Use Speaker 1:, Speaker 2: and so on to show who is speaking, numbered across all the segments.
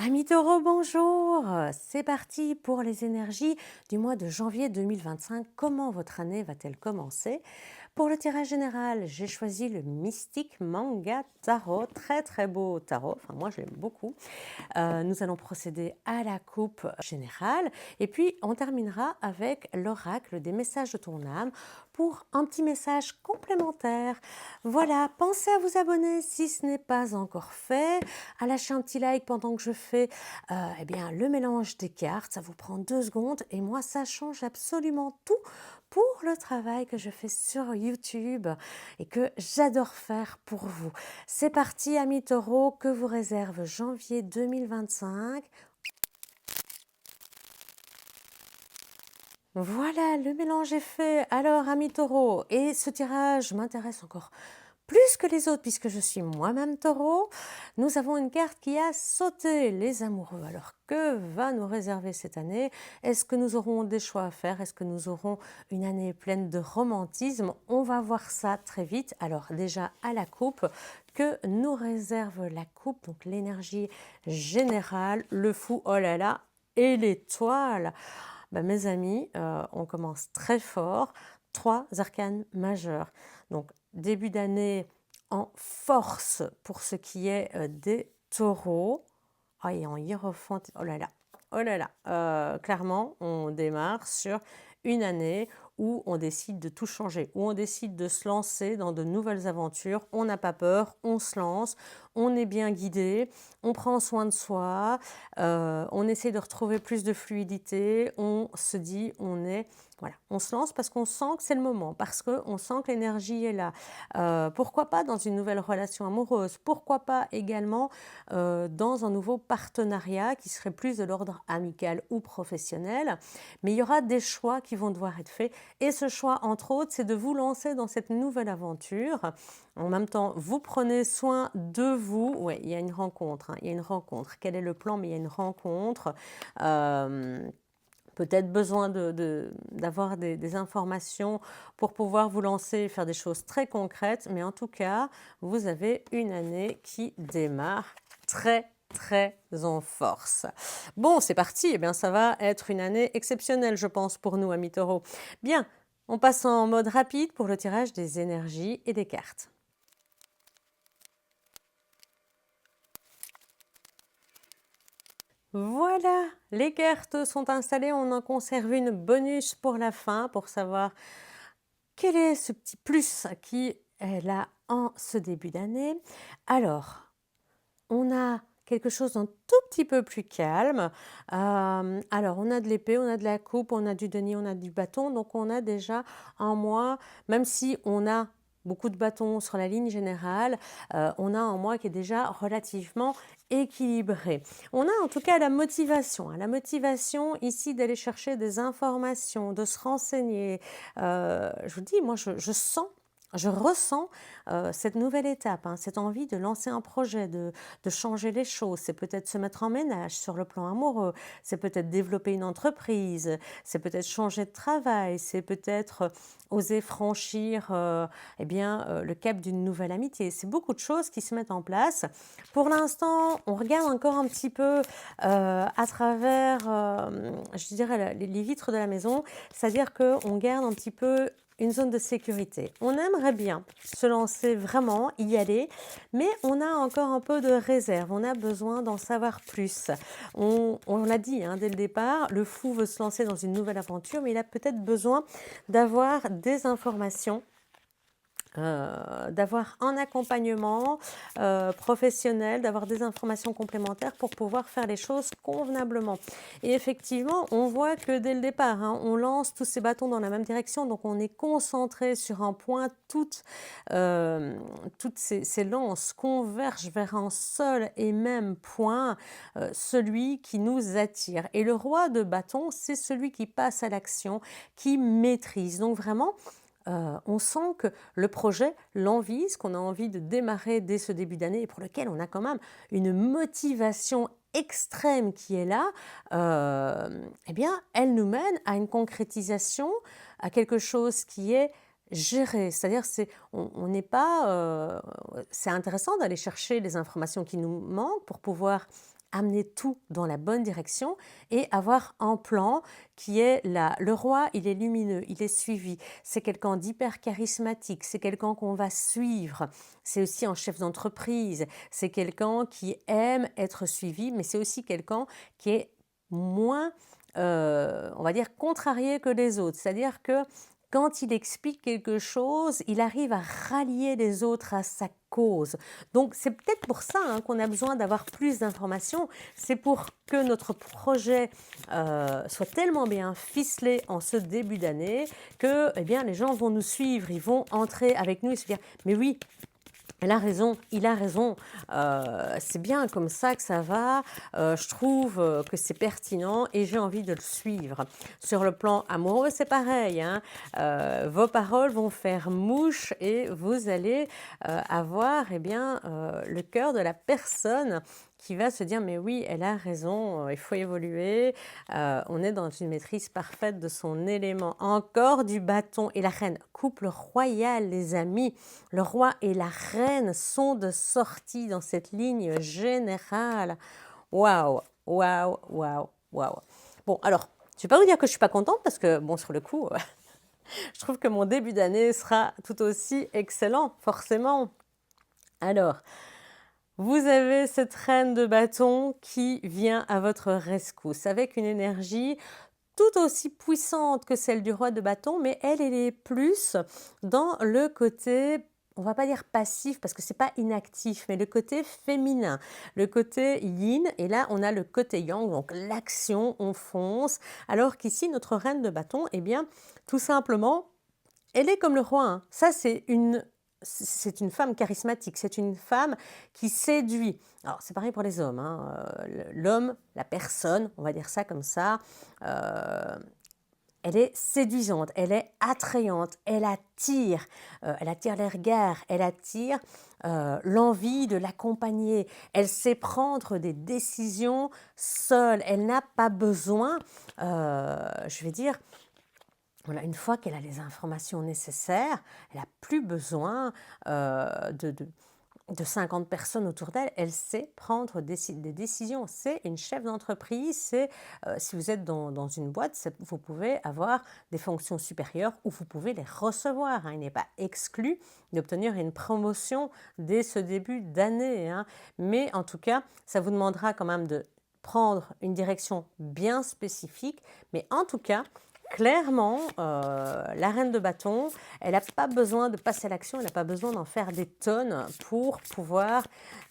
Speaker 1: Amis taureaux, bonjour! C'est parti pour les énergies du mois de janvier 2025. Comment votre année va-t-elle commencer? Pour le tirage général, j'ai choisi le Mystic Manga Tarot. Très très beau tarot, enfin moi je l'aime beaucoup. Nous allons procéder à la coupe générale et puis on terminera avec l'oracle des messages de ton âme pour un petit message complémentaire. Voilà, pensez à vous abonner si ce n'est pas encore fait, à lâcher un petit like pendant que je fais eh bien, le mélange des cartes. Ça vous prend 2 secondes et moi ça change absolument tout pour le travail que je fais sur YouTube et que j'adore faire pour vous. C'est parti, amis taureaux, que vous réserve janvier 2025. Voilà, le mélange est fait. Alors, amis taureaux, et ce tirage m'intéresse encore plus que les autres puisque je suis moi-même taureau. Nous avons une carte qui a sauté, les amoureux. Alors, que va nous réserver cette année? Est-ce que nous aurons des choix à faire? Est-ce que nous aurons une année pleine de romantisme? On va voir ça très vite. Alors, déjà à la coupe, que nous réserve la coupe? Donc, l'énergie générale, le fou, oh là là, et l'étoile. Ben, mes amis, on commence très fort. 3 arcanes majeurs. Donc, début d'année en force pour ce qui est des taureaux. Ah, et en hiérophant, oh là là, clairement, on démarre sur une année où on décide de tout changer, où on décide de se lancer dans de nouvelles aventures. On n'a pas peur, on se lance, on est bien guidé, on prend soin de soi, on essaie de retrouver plus de fluidité, on se dit, voilà, on se lance parce qu'on sent que c'est le moment, parce qu'on sent que l'énergie est là. Pourquoi pas dans une nouvelle relation amoureuse? Pourquoi pas également dans un nouveau partenariat qui serait plus de l'ordre amical ou professionnel? Mais il y aura des choix qui vont devoir être faits. Et ce choix, entre autres, c'est de vous lancer dans cette nouvelle aventure. En même temps, vous prenez soin de vous. Oui, il y a une rencontre, hein, il y a une rencontre. Quel est le plan? Mais il y a une rencontre. Peut-être besoin d'avoir des informations pour pouvoir vous lancer et faire des choses très concrètes. Mais en tout cas, vous avez une année qui démarre très, très en force. Bon, c'est parti. Eh bien, ça va être une année exceptionnelle, je pense, pour nous, amis taureaux. Bien, on passe en mode rapide pour le tirage des énergies et des cartes. Voilà, les cartes sont installées. On en conserve une bonus pour la fin pour savoir quel est ce petit plus qui est là en ce début d'année. Alors, on a quelque chose d'un tout petit peu plus calme. Alors, on a de l'épée, on a de la coupe, on a du denier, on a du bâton. Donc, on a déjà un mois, même si on a beaucoup de bâtons sur la ligne générale, on a un mois qui est déjà relativement équilibré. On a en tout cas la motivation. La motivation ici d'aller chercher des informations, de se renseigner. Je vous dis, moi, je sens, je ressens cette nouvelle étape, hein, cette envie de lancer un projet, de changer les choses. C'est peut-être se mettre en ménage sur le plan amoureux, c'est peut-être développer une entreprise, c'est peut-être changer de travail, c'est peut-être oser franchir le cap d'une nouvelle amitié. C'est beaucoup de choses qui se mettent en place. Pour l'instant, on regarde encore un petit peu à travers, je dirais, les vitres de la maison, c'est-à-dire qu'on garde un petit peu une zone de sécurité. On aimerait bien se lancer vraiment, y aller, mais on a encore un peu de réserve, on a besoin d'en savoir plus. On l'a dit dès le départ, le fou veut se lancer dans une nouvelle aventure, mais il a peut-être besoin d'avoir des informations, d'avoir un accompagnement professionnel, d'avoir des informations complémentaires pour pouvoir faire les choses convenablement. Et effectivement, on voit que dès le départ, on lance tous ces bâtons dans la même direction, donc on est concentré sur un point, toutes ces lances convergent vers un seul et même point, celui qui nous attire. Et le roi de bâton, c'est celui qui passe à l'action, qui maîtrise. Donc vraiment, on sent que le projet, l'envie, ce qu'on a envie de démarrer dès ce début d'année et pour lequel on a quand même une motivation extrême qui est là, eh bien, elle nous mène à une concrétisation, à quelque chose qui est géré. C'est-à-dire, on n'est pas, c'est intéressant d'aller chercher les informations qui nous manquent pour pouvoir amener tout dans la bonne direction et avoir un plan qui est là. Le roi, il est lumineux, il est suivi. C'est quelqu'un d'hyper charismatique, c'est quelqu'un qu'on va suivre. C'est aussi un chef d'entreprise, c'est quelqu'un qui aime être suivi, mais c'est aussi quelqu'un qui est moins, on va dire, contrarié que les autres. C'est-à-dire que quand il explique quelque chose, il arrive à rallier les autres à sa cause. Donc c'est peut-être pour ça qu'on a besoin d'avoir plus d'informations. C'est pour que notre projet soit tellement bien ficelé en ce début d'année que eh bien, les gens vont nous suivre, ils vont entrer avec nous et se dire « mais oui, elle a raison, il a raison, c'est bien comme ça que ça va, je trouve que c'est pertinent et j'ai envie de le suivre. » Sur le plan amoureux, c'est pareil, vos paroles vont faire mouche et vous allez avoir eh bien, le cœur de la personne qui va se dire « mais oui, elle a raison, il faut évoluer, on est dans une maîtrise parfaite de son élément. » Encore du bâton et la reine, couple royal les amis, le roi et la reine sont de sortie dans cette ligne générale. Waouh, waouh, waouh, waouh. Bon, alors, je ne vais pas vous dire que je ne suis pas contente parce que, bon, sur le coup, je trouve que mon début d'année sera tout aussi excellent, forcément. Alors, vous avez cette reine de bâton qui vient à votre rescousse avec une énergie tout aussi puissante que celle du roi de bâton, mais elle est plus dans le côté, on va pas dire passif parce que c'est pas inactif, mais le côté féminin, le côté yin, et là on a le côté yang, donc l'action, on fonce, alors qu'ici notre reine de bâton, eh bien tout simplement, elle est comme le roi, ça c'est une femme charismatique, c'est une femme qui séduit. Alors c'est pareil pour les hommes, l'homme, la personne, on va dire ça comme ça, elle est séduisante, elle est attrayante, elle attire les regards, elle attire l'envie de l'accompagner, elle sait prendre des décisions seule, elle n'a pas besoin, je vais dire, voilà, une fois qu'elle a les informations nécessaires, elle n'a plus besoin de 50 personnes autour d'elle, elle sait prendre des décisions. C'est une chef d'entreprise, si vous êtes dans une boîte, vous pouvez avoir des fonctions supérieures ou vous pouvez les recevoir. Il n'est pas exclu d'obtenir une promotion dès ce début d'année. Mais en tout cas, ça vous demandera quand même de prendre une direction bien spécifique. Mais en tout cas, clairement, la reine de bâton, elle n'a pas besoin de passer à l'action, elle n'a pas besoin d'en faire des tonnes pour pouvoir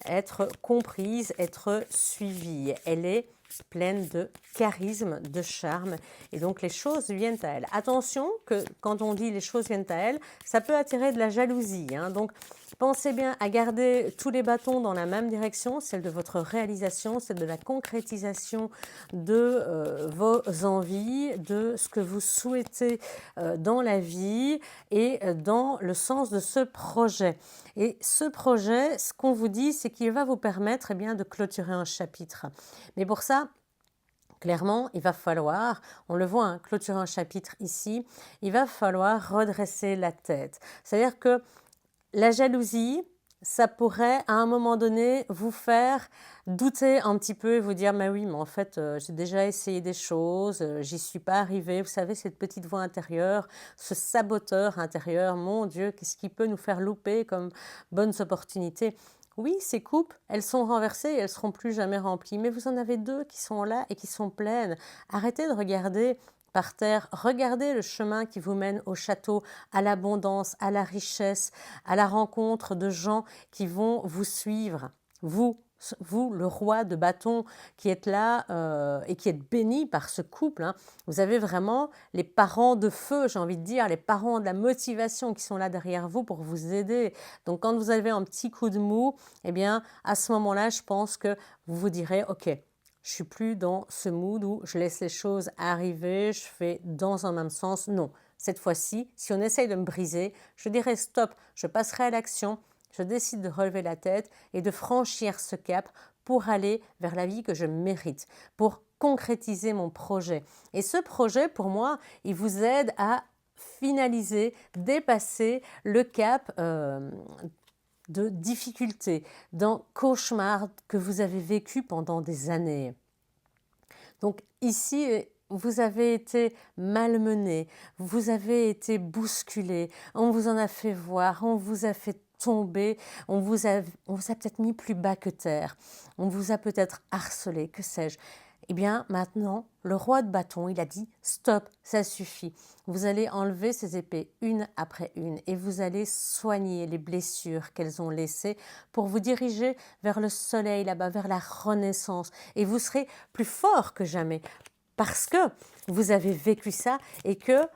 Speaker 1: être comprise, être suivie. Elle est pleine de charisme, de charme, et donc les choses viennent à elle. Attention que quand on dit les choses viennent à elle, ça peut attirer de la jalousie. Donc pensez bien à garder tous les bâtons dans la même direction, celle de votre réalisation, celle de la concrétisation de vos envies, de ce que vous souhaitez dans la vie et dans le sens de ce projet. Et ce projet, ce qu'on vous dit, c'est qu'il va vous permettre bien, de clôturer un chapitre. Mais pour ça, clairement, il va falloir, on le voit, clôturer un chapitre ici, il va falloir redresser la tête. C'est-à-dire que la jalousie, ça pourrait à un moment donné vous faire douter un petit peu et vous dire « mais oui, mais en fait, j'ai déjà essayé des choses, j'y suis pas arrivée ». Vous savez, cette petite voix intérieure, ce saboteur intérieur, mon Dieu, qu'est-ce qui peut nous faire louper comme bonnes opportunités ? Oui, ces coupes, elles sont renversées et elles ne seront plus jamais remplies, mais vous en avez deux qui sont là et qui sont pleines. Arrêtez de regarder par terre, regardez le chemin qui vous mène au château, à l'abondance, à la richesse, à la rencontre de gens qui vont vous suivre. Vous, le roi de bâton qui êtes là et qui êtes béni par ce couple, vous avez vraiment les parents de feu, j'ai envie de dire, les parents de la motivation qui sont là derrière vous pour vous aider. Donc quand vous avez un petit coup de mou, eh bien à ce moment-là, je pense que vous vous direz « ok, je suis plus dans ce mood où je laisse les choses arriver, je fais dans un même sens. » Non, cette fois-ci, si on essaye de me briser, je dirais stop, je passerai à l'action, je décide de relever la tête et de franchir ce cap pour aller vers la vie que je mérite, pour concrétiser mon projet. Et ce projet, pour moi, il vous aide à finaliser, dépasser le cap de difficultés, d'un cauchemar que vous avez vécu pendant des années. Donc ici, vous avez été malmené, vous avez été bousculé, on vous en a fait voir, on vous a fait tomber, on vous a peut-être mis plus bas que terre, on vous a peut-être harcelé, que sais-je. Eh bien maintenant, le roi de bâton, il a dit stop, ça suffit. Vous allez enlever ces épées une après une et vous allez soigner les blessures qu'elles ont laissées pour vous diriger vers le soleil là-bas, vers la renaissance. Et vous serez plus fort que jamais parce que vous avez vécu ça et que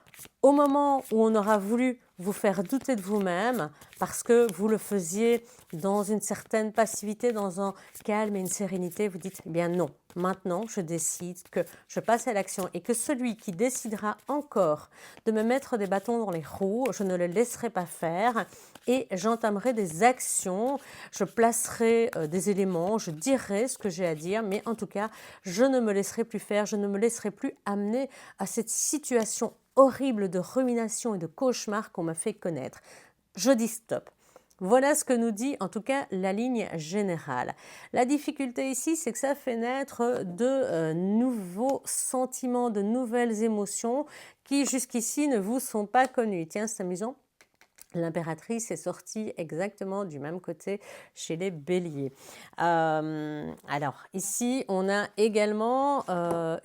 Speaker 1: au moment où on aura voulu vous faire douter de vous-même, parce que vous le faisiez dans une certaine passivité, dans un calme et une sérénité, vous dites, eh bien non, maintenant je décide que je passe à l'action et que celui qui décidera encore de me mettre des bâtons dans les roues, je ne le laisserai pas faire et j'entamerai des actions, je placerai des éléments, je dirai ce que j'ai à dire, mais en tout cas, je ne me laisserai plus faire, je ne me laisserai plus amener à cette situation horrible de rumination et de cauchemar qu'on m'a fait connaître. Je dis stop. Voilà ce que nous dit en tout cas la ligne générale. La difficulté ici, c'est que ça fait naître de nouveaux sentiments, de nouvelles émotions qui jusqu'ici ne vous sont pas connues. Tiens, c'est amusant. L'impératrice est sortie exactement du même côté chez les béliers. Alors ici, on a également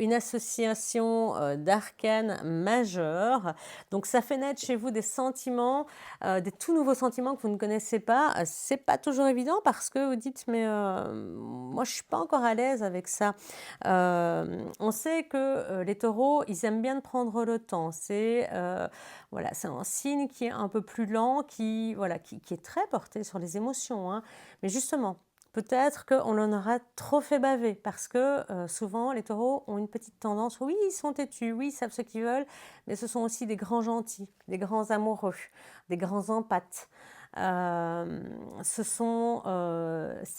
Speaker 1: une association d'arcanes majeurs. Donc ça fait naître chez vous des sentiments, des tout nouveaux sentiments que vous ne connaissez pas. C'est pas toujours évident parce que vous dites mais moi je suis pas encore à l'aise avec ça. On sait que les taureaux, ils aiment bien de prendre le temps. Voilà, c'est un signe qui est un peu plus lent, qui est très porté sur les émotions, hein. Mais justement, peut-être qu'on en aura trop fait baver parce que souvent les taureaux ont une petite tendance, oui, ils sont têtus, oui, ils savent ce qu'ils veulent, mais ce sont aussi des grands gentils, des grands amoureux, des grands empathes.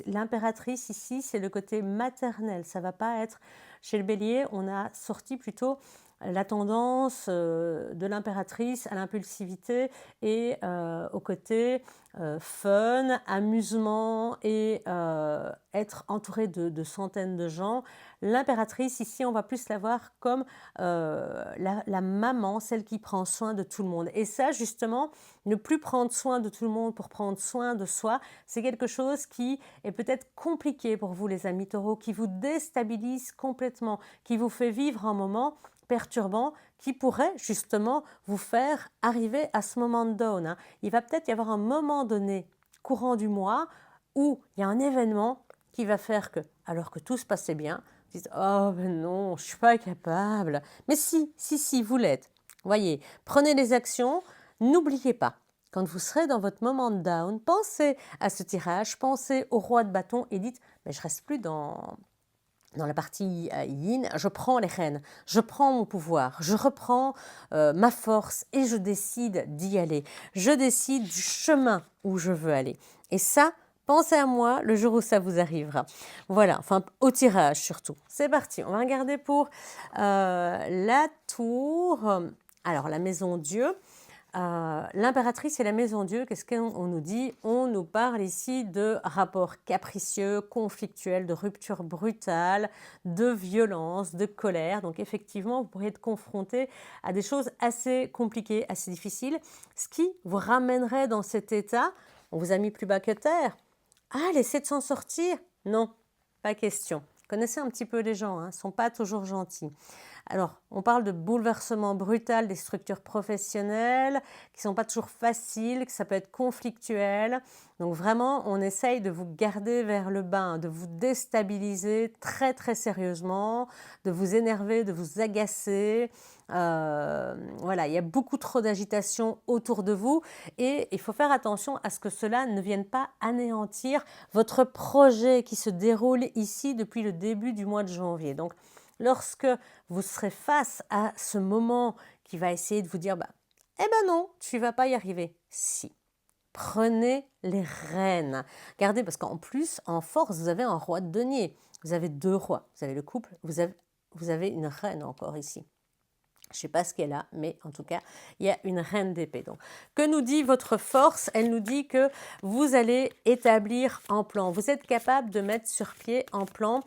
Speaker 1: L'impératrice ici, c'est le côté maternel. Ça va pas être chez le bélier, on a sorti plutôt la tendance de l'impératrice à l'impulsivité et au côté fun, amusement et être entouré de centaines de gens. L'impératrice, ici, on va plus la voir comme la maman, celle qui prend soin de tout le monde. Et ça, justement, ne plus prendre soin de tout le monde pour prendre soin de soi, c'est quelque chose qui est peut-être compliqué pour vous, les amis taureaux, qui vous déstabilise complètement, qui vous fait vivre un moment perturbant qui pourrait justement vous faire arriver à ce moment de down, hein. Il va peut-être y avoir un moment donné, courant du mois, où il y a un événement qui va faire que, alors que tout se passait bien, vous dites « Oh ben non, je ne suis pas capable ». Mais si, vous l'êtes. Voyez, prenez les actions, n'oubliez pas. Quand vous serez dans votre moment de down, pensez à ce tirage, pensez au roi de bâton et dites « Mais je ne reste plus dans la partie yin, je prends les rênes, je prends mon pouvoir, je reprends ma force et je décide d'y aller. Je décide du chemin où je veux aller. Et ça, pensez à moi le jour où ça vous arrivera. Voilà, enfin au tirage surtout. C'est parti, on va regarder pour la tour. Alors la maison Dieu. L'impératrice et la maison Dieu, qu'est-ce qu'on nous dit? On nous parle ici de rapports capricieux, conflictuels, de ruptures brutales, de violence, de colère. Donc effectivement, vous pourriez être confronté à des choses assez compliquées, assez difficiles, ce qui vous ramènerait dans cet état. On vous a mis plus bas que terre. Ah, laissez de s'en sortir? Non, pas question. Connaissez un petit peu les gens, hein, ils ne sont pas toujours gentils. Alors, on parle de bouleversement brutal des structures professionnelles qui ne sont pas toujours faciles, que ça peut être conflictuel. Donc vraiment, on essaye de vous garder vers le bas, de vous déstabiliser très très sérieusement, de vous énerver, de vous agacer. Voilà, il y a beaucoup trop d'agitation autour de vous et il faut faire attention à ce que cela ne vienne pas anéantir votre projet qui se déroule ici depuis le début du mois de janvier. Donc, lorsque vous serez face à ce moment qui va essayer de vous dire « Eh ben non, tu ne vas pas y arriver ». Si. Prenez les rênes. Regardez, parce qu'en plus, en force, vous avez un roi de denier. Vous avez deux rois. Vous avez le couple, vous avez une reine encore ici. Je ne sais pas ce qu'elle a, mais en tout cas, il y a une reine d'épée. Donc, que nous dit votre force? Elle nous dit que vous allez établir un plan. Vous êtes capable de mettre sur pied un plan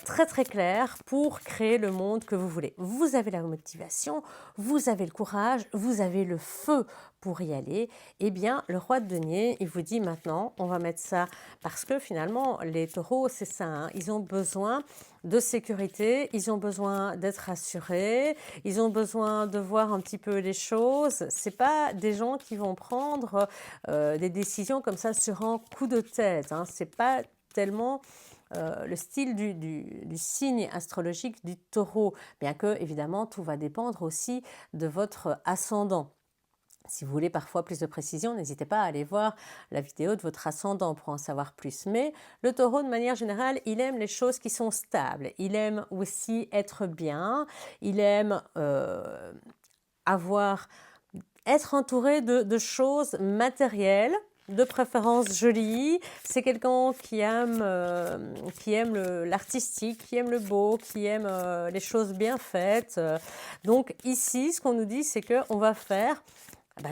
Speaker 1: très très clair pour créer le monde que vous voulez. Vous avez la motivation, vous avez le courage, vous avez le feu pour y aller. Eh bien, le roi de denier, il vous dit maintenant, on va mettre ça, parce que finalement, les taureaux, c'est ça, hein, ils ont besoin de sécurité, ils ont besoin d'être rassurés, ils ont besoin de voir un petit peu les choses. C'est pas des gens qui vont prendre des décisions comme ça sur un coup de tête, hein. C'est pas tellement le style du signe astrologique du taureau, bien que évidemment tout va dépendre aussi de votre ascendant. Si vous voulez parfois plus de précision, n'hésitez pas à aller voir la vidéo de votre ascendant pour en savoir plus. Mais le taureau, de manière générale, il aime les choses qui sont stables. Il aime aussi être bien. Il aime être entouré de choses matérielles, de préférence jolies. C'est quelqu'un qui aime l'artistique, qui aime le beau, qui aime les choses bien faites. Donc ici, ce qu'on nous dit, c'est qu'on va faire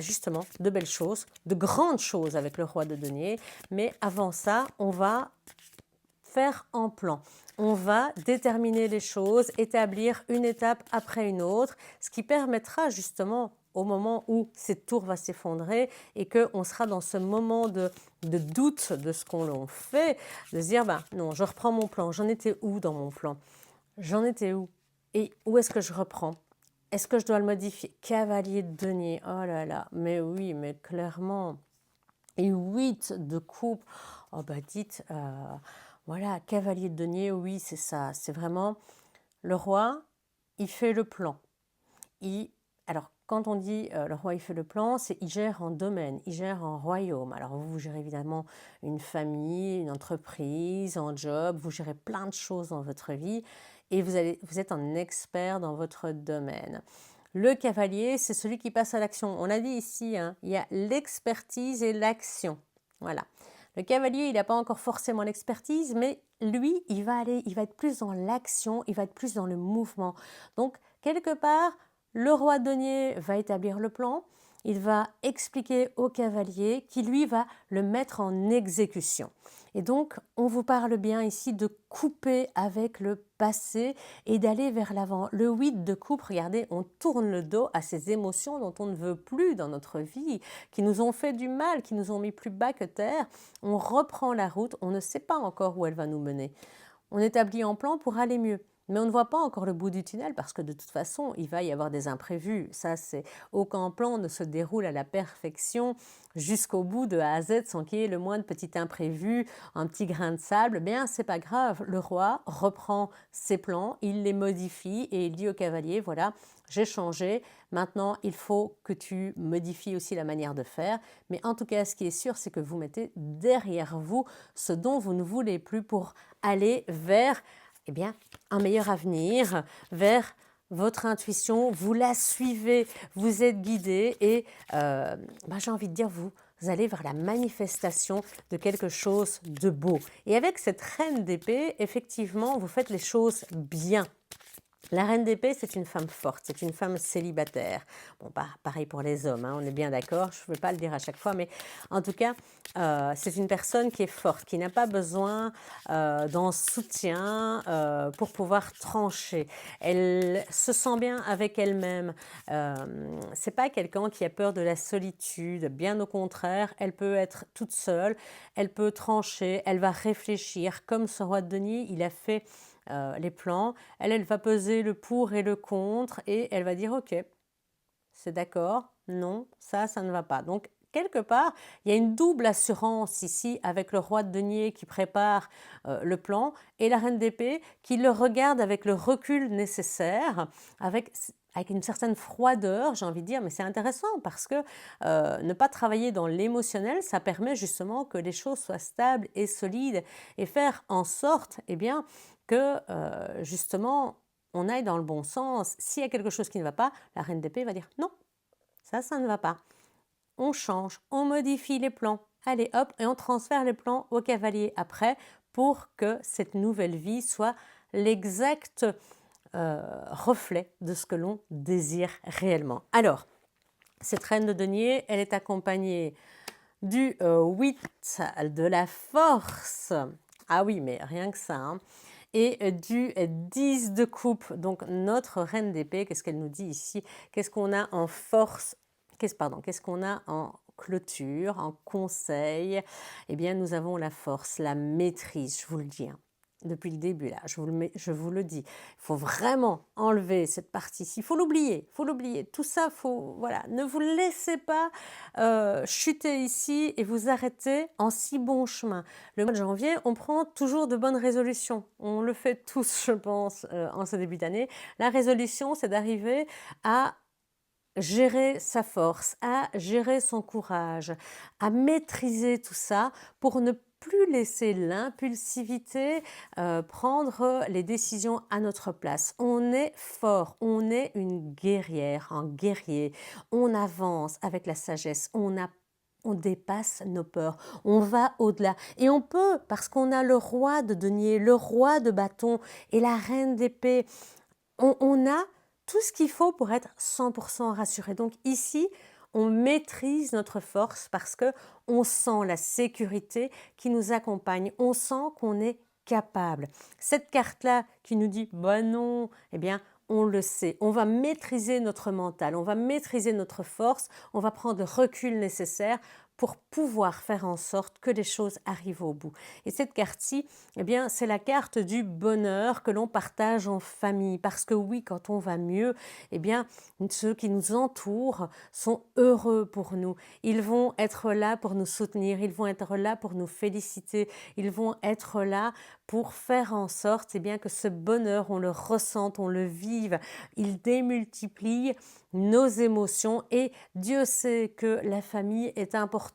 Speaker 1: justement de belles choses, de grandes choses avec le roi de denier. Mais avant ça, on va faire un plan. On va déterminer les choses, établir une étape après une autre, ce qui permettra justement au moment où cette tour va s'effondrer et qu'on sera dans ce moment de doute de ce qu'on fait, de se dire non, je reprends mon plan, j'en étais où dans mon plan? J'en étais où? Et où est-ce que je reprends? Est-ce que je dois le modifier? Cavalier de denier, oh là là, mais oui, mais clairement. Et 8 de coupe, oh dites, voilà, cavalier de denier, oui, c'est ça. C'est vraiment, le roi, il fait le plan. Alors, quand on dit le roi, il fait le plan, c'est il gère un domaine, il gère un royaume. Alors, vous gérez évidemment une famille, une entreprise, un job, vous gérez plein de choses dans votre vie et vous êtes un expert dans votre domaine. Le cavalier, c'est celui qui passe à l'action. On a dit ici, hein, il y a l'expertise et l'action. Voilà. Le cavalier, il n'a pas encore forcément l'expertise, mais lui, il va être plus dans l'action, il va être plus dans le mouvement. Donc, quelque part, le roi denier va établir le plan, il va expliquer au cavalier qui, lui, va le mettre en exécution. Et donc, on vous parle bien ici de couper avec le passé et d'aller vers l'avant. Le 8 de coupe, regardez, on tourne le dos à ces émotions dont on ne veut plus dans notre vie, qui nous ont fait du mal, qui nous ont mis plus bas que terre. On reprend la route, on ne sait pas encore où elle va nous mener. On établit un plan pour aller mieux. Mais on ne voit pas encore le bout du tunnel parce que de toute façon, il va y avoir des imprévus. Ça, c'est aucun plan ne se déroule à la perfection jusqu'au bout de A à Z sans qu'il y ait le moindre petit imprévu, un petit grain de sable. Bien, c'est pas grave. Le roi reprend ses plans, il les modifie et il dit au cavalier, voilà, j'ai changé. Maintenant, il faut que tu modifies aussi la manière de faire. Mais en tout cas, ce qui est sûr, c'est que vous mettez derrière vous ce dont vous ne voulez plus pour aller vers un meilleur avenir, vers votre intuition, vous la suivez, vous êtes guidé et j'ai envie de dire, vous allez vers la manifestation de quelque chose de beau. Et avec cette reine d'épée, effectivement, vous faites les choses bien. La reine d'épée, c'est une femme forte, c'est une femme célibataire. Bon, pareil pour les hommes, hein, on est bien d'accord, je ne veux pas le dire à chaque fois, mais en tout cas, c'est une personne qui est forte, qui n'a pas besoin d'un soutien pour pouvoir trancher. Elle se sent bien avec elle-même. C'est pas quelqu'un qui a peur de la solitude, bien au contraire, elle peut être toute seule, elle peut trancher, elle va réfléchir, comme ce roi de denier, il a fait les plans, elle va peser le pour et le contre et elle va dire ok, c'est d'accord, non, ça ne va pas. Donc quelque part, il y a une double assurance ici avec le roi de denier qui prépare le plan et la reine d'épée qui le regarde avec le recul nécessaire, avec une certaine froideur, j'ai envie de dire, mais c'est intéressant parce que ne pas travailler dans l'émotionnel, ça permet justement que les choses soient stables et solides et faire en sorte, que justement, on aille dans le bon sens. S'il y a quelque chose qui ne va pas, la reine d'épée va dire non, ça ne va pas. On change, on modifie les plans. Allez hop, et on transfère les plans au cavalier après pour que cette nouvelle vie soit l'exact reflet de ce que l'on désire réellement. Alors, cette reine de denier, elle est accompagnée du 8 de la force. Ah oui, mais rien que ça, hein. Et du 10 de coupe. Donc notre reine d'épée, qu'est-ce qu'elle nous dit ici? Qu'est-ce qu'on a en force? Qu'est-ce qu'on a en clôture, en conseil? Eh bien, nous avons la force, la maîtrise, je vous le dis, hein. Depuis le début, là, je vous le dis. Il faut vraiment enlever cette partie-ci. Il faut l'oublier, Tout ça, voilà. Ne vous laissez pas chuter ici et vous arrêter en si bon chemin. Le mois de janvier, on prend toujours de bonnes résolutions. On le fait tous, je pense, en ce début d'année. La résolution, c'est d'arriver à gérer sa force, à gérer son courage, à maîtriser tout ça pour ne plus laisser l'impulsivité prendre les décisions à notre place. On est fort, on est une guerrière, un guerrier. On avance avec la sagesse, on dépasse nos peurs, on va au-delà. Et on peut, parce qu'on a le roi de denier, le roi de bâton et la reine d'épée, on a tout ce qu'il faut pour être 100% rassuré. Donc ici, on maîtrise notre force parce que on sent la sécurité qui nous accompagne. On sent qu'on est capable. Cette carte-là qui nous dit « bah non », eh bien, on le sait. On va maîtriser notre mental, on va maîtriser notre force, on va prendre le recul nécessaire pour pouvoir faire en sorte que les choses arrivent au bout. Et cette carte-ci, eh bien, c'est la carte du bonheur que l'on partage en famille. Parce que oui, quand on va mieux, eh bien, ceux qui nous entourent sont heureux pour nous. Ils vont être là pour nous soutenir, ils vont être là pour nous féliciter, ils vont être là pour faire en sorte eh bien, que ce bonheur, on le ressente, on le vive. Il démultiplie nos émotions et Dieu sait que la famille est importante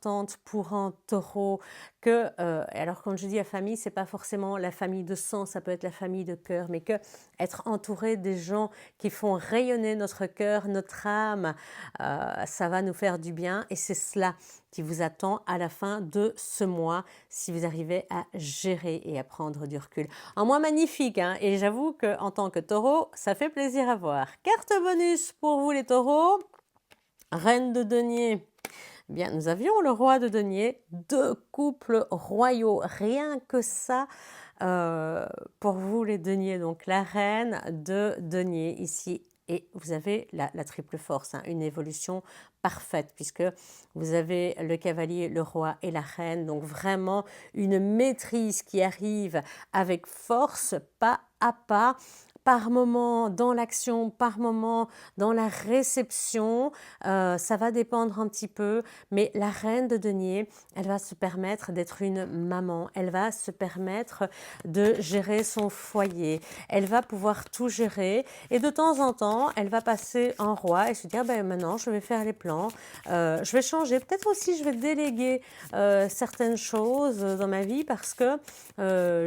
Speaker 1: pour un taureau, alors quand je dis la famille, c'est pas forcément la famille de sang, ça peut être la famille de cœur, mais que être entouré des gens qui font rayonner notre cœur, notre âme, ça va nous faire du bien et c'est cela qui vous attend à la fin de ce mois si vous arrivez à gérer et à prendre du recul. Un mois magnifique, hein, et j'avoue qu'en tant que taureau, ça fait plaisir à voir. Carte bonus pour vous les taureaux, reine de denier. Bien, nous avions le roi de denier, 2 couples royaux, rien que ça pour vous les deniers. Donc la reine de denier ici, et vous avez la triple force, hein, une évolution parfaite puisque vous avez le cavalier, le roi et la reine. Donc vraiment une maîtrise qui arrive avec force, pas à pas, par moment dans l'action, par moment dans la réception, ça va dépendre un petit peu, mais la reine de denier, elle va se permettre d'être une maman, elle va se permettre de gérer son foyer, elle va pouvoir tout gérer et de temps en temps, elle va passer en roi et se dire ben, maintenant je vais faire les plans, je vais changer, peut-être aussi je vais déléguer certaines choses dans ma vie parce que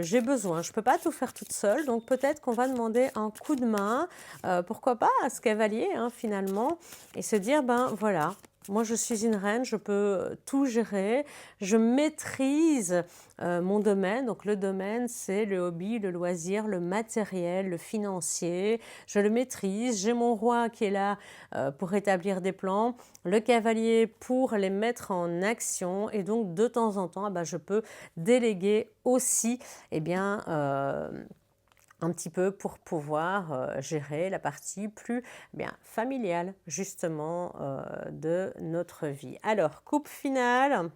Speaker 1: j'ai besoin, je ne peux pas tout faire toute seule, donc peut-être qu'on va demander un coup de main, pourquoi pas à ce cavalier hein, finalement, et se dire ben voilà, moi je suis une reine, je peux tout gérer, je maîtrise mon domaine, donc le domaine c'est le hobby, le loisir, le matériel, le financier, je le maîtrise, j'ai mon roi qui est là pour établir des plans, le cavalier pour les mettre en action et donc de temps en temps ben, je peux déléguer aussi eh bien, un petit peu pour pouvoir gérer la partie plus bien familiale justement de notre vie. Alors, coupe finale.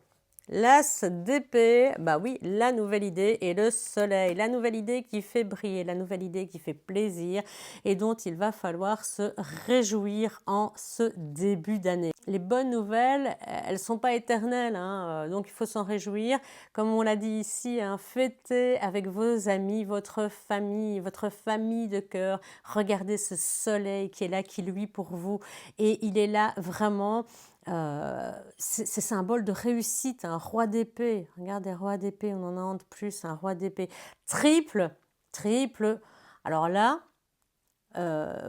Speaker 1: L'as d'épée, bah oui, la nouvelle idée et le soleil, la nouvelle idée qui fait briller, la nouvelle idée qui fait plaisir et dont il va falloir se réjouir en ce début d'année. Les bonnes nouvelles, elles ne sont pas éternelles, hein, donc il faut s'en réjouir. Comme on l'a dit ici, hein, fêtez avec vos amis, votre famille de cœur. Regardez ce soleil qui est là, qui luit pour vous et il est là vraiment. C'est symbole de réussite, un roi d'épée. Regardez, roi d'épée, on en a un de plus, un roi d'épée. Triple. Alors là,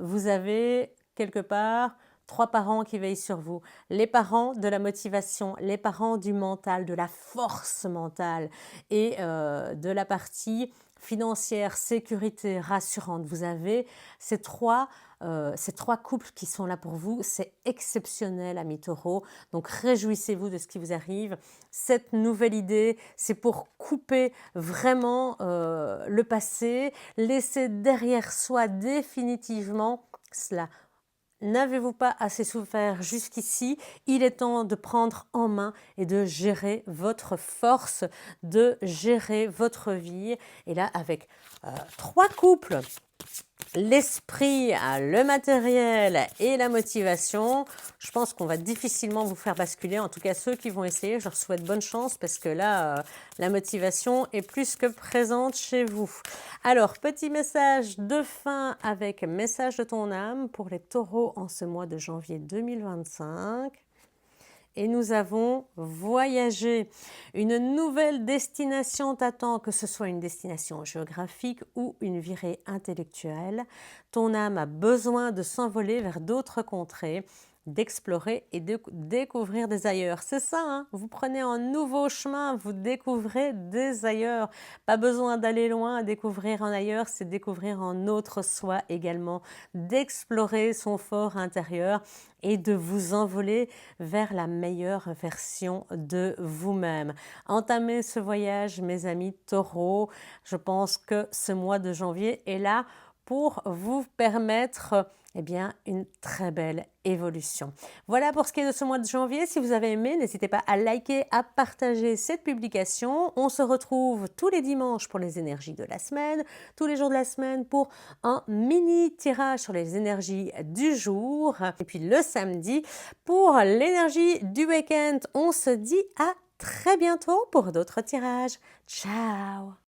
Speaker 1: vous avez quelque part 3 parents qui veillent sur vous, les parents de la motivation, les parents du mental, de la force mentale et de la partie financière, sécurité, rassurante. Vous avez ces trois couples qui sont là pour vous. C'est exceptionnel, amis taureaux. Donc réjouissez-vous de ce qui vous arrive. Cette nouvelle idée, c'est pour couper vraiment le passé, laisser derrière soi définitivement cela. N'avez-vous pas assez souffert jusqu'ici? Il est temps de prendre en main et de gérer votre force, de gérer votre vie. Et là, avec 3 couples, l'esprit, le matériel et la motivation, je pense qu'on va difficilement vous faire basculer. En tout cas, ceux qui vont essayer, je leur souhaite bonne chance parce que là, la motivation est plus que présente chez vous. Alors, petit message de fin avec message de ton âme pour les taureaux en ce mois de janvier 2025. Et nous avons voyagé. Une nouvelle destination t'attend, que ce soit une destination géographique ou une virée intellectuelle. Ton âme a besoin de s'envoler vers d'autres contrées, d'explorer et de découvrir des ailleurs. C'est ça, hein? Vous prenez un nouveau chemin, vous découvrez des ailleurs. Pas besoin d'aller loin, découvrir en ailleurs, c'est découvrir en autre soi également, d'explorer son fort intérieur et de vous envoler vers la meilleure version de vous-même. Entamez ce voyage, mes amis taureaux. Je pense que ce mois de janvier est là pour vous permettre une très belle évolution. Voilà pour ce qui est de ce mois de janvier. Si vous avez aimé, n'hésitez pas à liker, à partager cette publication. On se retrouve tous les dimanches pour les énergies de la semaine, tous les jours de la semaine pour un mini tirage sur les énergies du jour. Et puis le samedi pour l'énergie du week-end. On se dit à très bientôt pour d'autres tirages. Ciao!